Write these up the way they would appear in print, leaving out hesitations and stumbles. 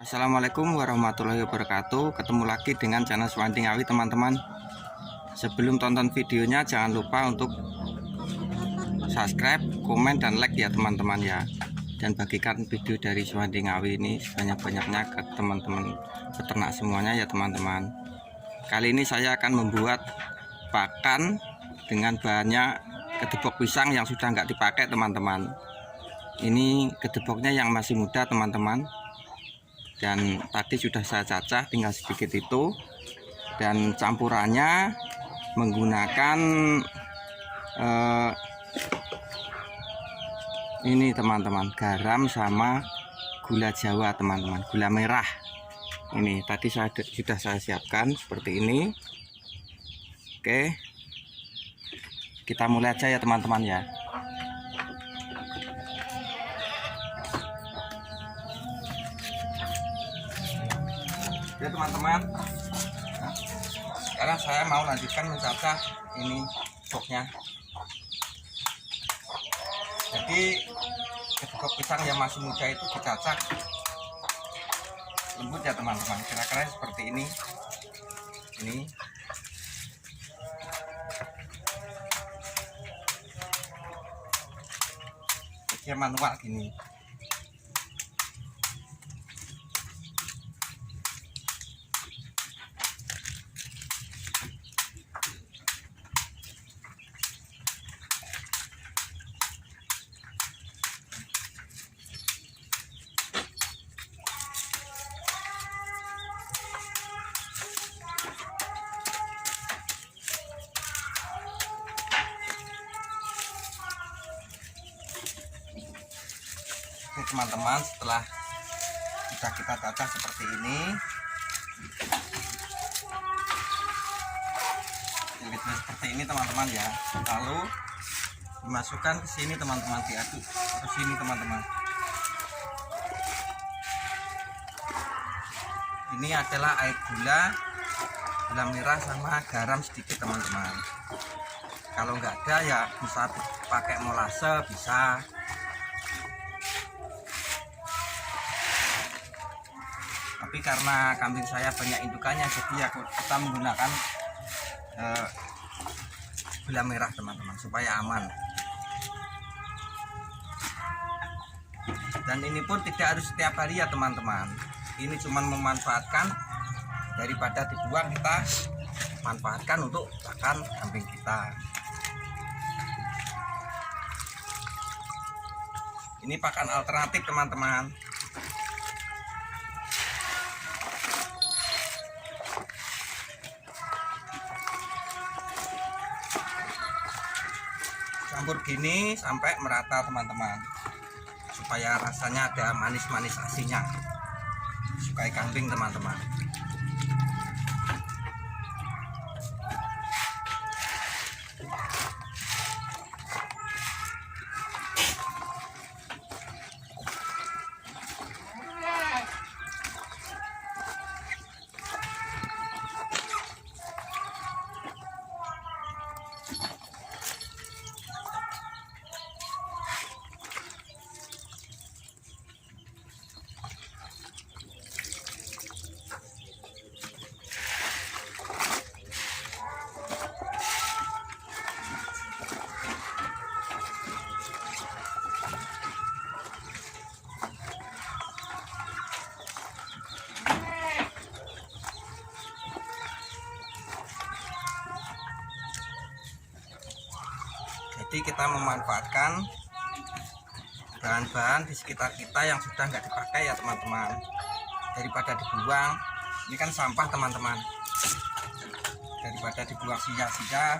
Assalamualaikum warahmatullahi wabarakatuh. Ketemu lagi dengan channel Suwandi Ngawi, teman-teman. Sebelum tonton videonya jangan lupa untuk subscribe, komen, dan like ya teman-teman ya. Dan bagikan video dari Suwandi Ngawi ini sebanyak-banyaknya ke teman-teman peternak semuanya ya teman-teman. Kali ini saya akan membuat pakan dengan bahannya kedebok pisang yang sudah nggak dipakai teman-teman. Ini kedeboknya yang masih muda teman-teman, dan tadi sudah saya cacah tinggal sedikit itu, dan campurannya menggunakan ini teman-teman, garam sama gula jawa teman-teman, gula merah. Ini tadi sudah saya siapkan seperti ini. Oke, kita mulai aja ya teman-teman ya. Oke teman-teman, sekarang saya mau lanjutkan mencacah ini boxnya. Jadi kedebok pisang yang masih muda itu dicacah lembut ya teman-teman, kira-kira seperti ini. Dia manual gini. Ini teman-teman, setelah sudah kita cacah seperti ini, seperti ini teman-teman ya. Lalu dimasukkan ke sini teman-teman, diaduk ke sini teman-teman. Ini adalah air gula merah sama garam sedikit teman-teman. Kalau nggak ada ya bisa pakai molase, bisa. Tapi karena kambing saya banyak indukannya, jadi ya kita menggunakan gula merah teman-teman supaya aman. Dan ini pun tidak harus setiap hari ya teman-teman. Ini cuma memanfaatkan, daripada dibuang kita manfaatkan untuk pakan kambing kita. Ini pakan alternatif teman-teman. Campur gini sampai merata teman-teman, supaya rasanya ada manis-manis asinnya, sukai kambing teman-teman. Jadi kita memanfaatkan bahan-bahan di sekitar kita yang sudah nggak dipakai ya teman-teman, daripada dibuang. Ini kan sampah teman-teman, daripada dibuang sia-sia.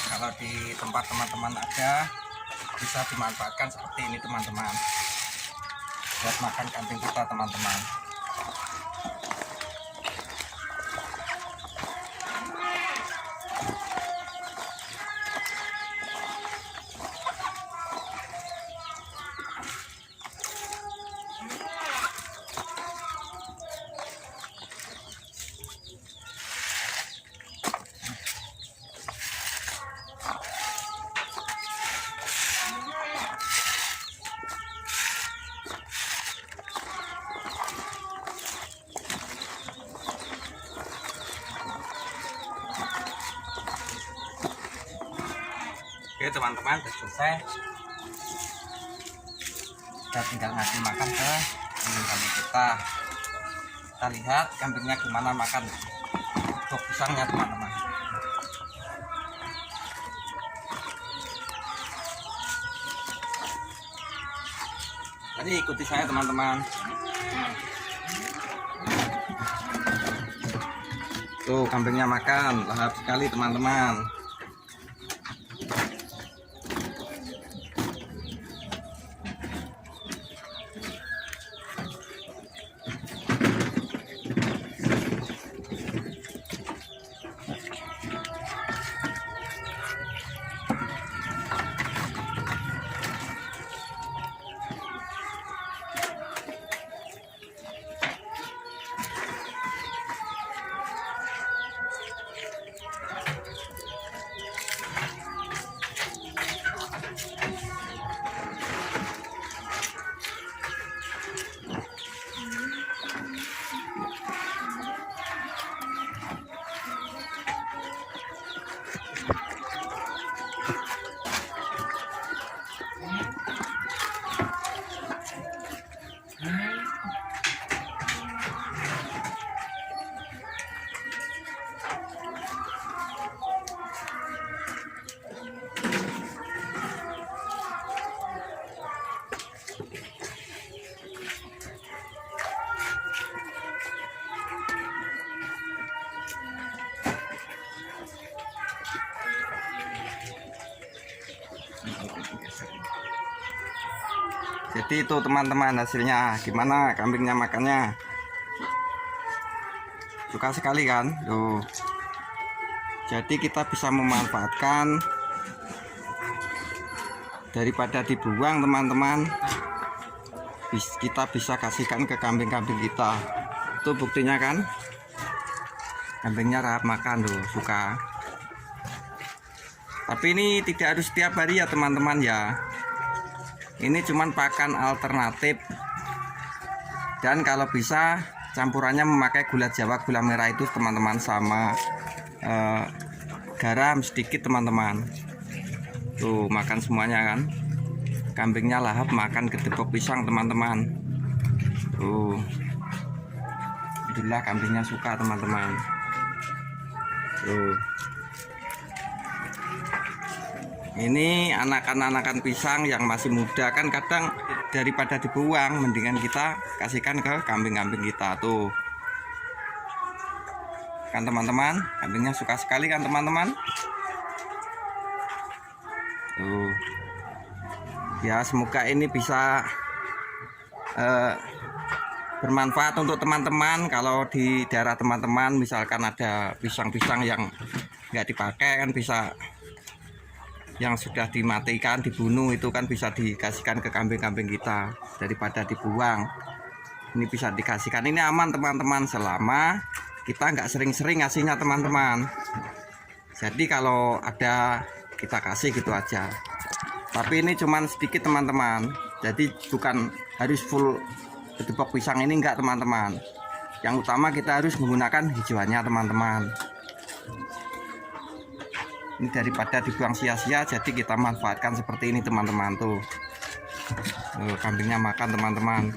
Kalau di tempat teman-teman ada, bisa dimanfaatkan seperti ini teman-teman, buat makan kambing kita teman-teman. Oke teman-teman, sudah selesai. Kita tinggal ngasih makan ke kambing kita. Kita lihat kambingnya gimana makan buah pisangnya teman-teman. Tadi ikuti saya teman-teman. Tuh kambingnya makan, lahap sekali teman-teman. Jadi itu teman-teman hasilnya gimana kambingnya makannya, suka sekali kan tuh. Jadi kita bisa memanfaatkan daripada dibuang teman-teman, kita bisa kasihkan ke kambing-kambing kita. Itu buktinya kan, kambingnya lahap makan tuh, suka. Tapi ini tidak harus setiap hari ya teman-teman ya. Ini cuman pakan alternatif, dan kalau bisa campurannya memakai gula jawa, gula merah itu teman-teman, sama garam sedikit teman-teman. Tuh makan semuanya kan, kambingnya lahap makan gedebok pisang teman-teman. Tuh alhamdulillah kambingnya suka teman-teman. Tuh ini anakan-anakan pisang yang masih muda kan, kadang daripada dibuang mendingan kita kasihkan ke kambing-kambing kita. Tuh kan teman-teman, kambingnya suka sekali kan teman-teman. Tuh ya, semoga ini bisa bermanfaat untuk teman-teman. Kalau di daerah teman-teman misalkan ada pisang-pisang yang nggak dipakai kan, bisa yang sudah dimatikan, dibunuh, itu kan bisa dikasihkan ke kambing-kambing kita daripada dibuang. Ini bisa dikasihkan, ini aman teman-teman, selama kita nggak sering-sering ngasihnya teman-teman. Jadi kalau ada kita kasih gitu aja. Tapi ini cuman sedikit teman-teman, jadi bukan harus full gedebok pisang ini, enggak teman-teman. Yang utama kita harus menggunakan hijauannya teman-teman. Ini daripada dibuang sia-sia, jadi kita manfaatkan seperti ini teman-teman. Tuh kambingnya makan teman-teman.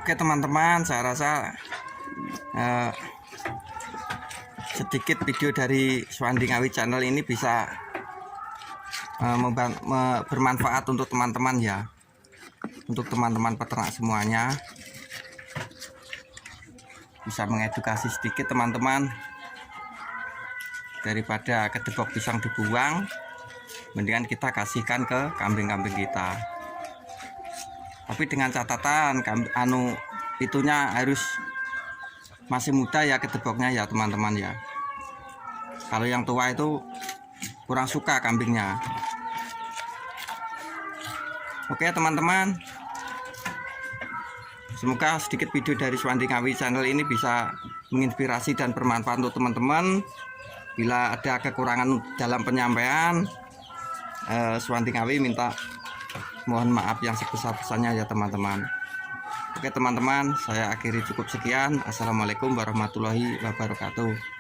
Oke teman-teman, saya rasa sedikit video dari Suwandi Ngawi channel ini bisa bermanfaat untuk teman-teman ya, untuk teman-teman peternak semuanya. Bisa mengedukasi sedikit teman-teman, daripada gedebok pisang dibuang, mendingan kita kasihkan ke kambing-kambing kita. Tapi dengan catatan itunya harus masih muda ya gedeboknya ya teman-teman ya. Kalau yang tua itu kurang suka kambingnya. Oke teman-teman, semoga sedikit video dari Suwandi Ngawi channel ini bisa menginspirasi dan bermanfaat untuk teman-teman. Bila ada kekurangan dalam penyampaian, Suwandi Ngawi minta mohon maaf yang sebesar-besarnya ya teman-teman. Oke teman-teman, saya akhiri cukup sekian. Assalamualaikum warahmatullahi wabarakatuh.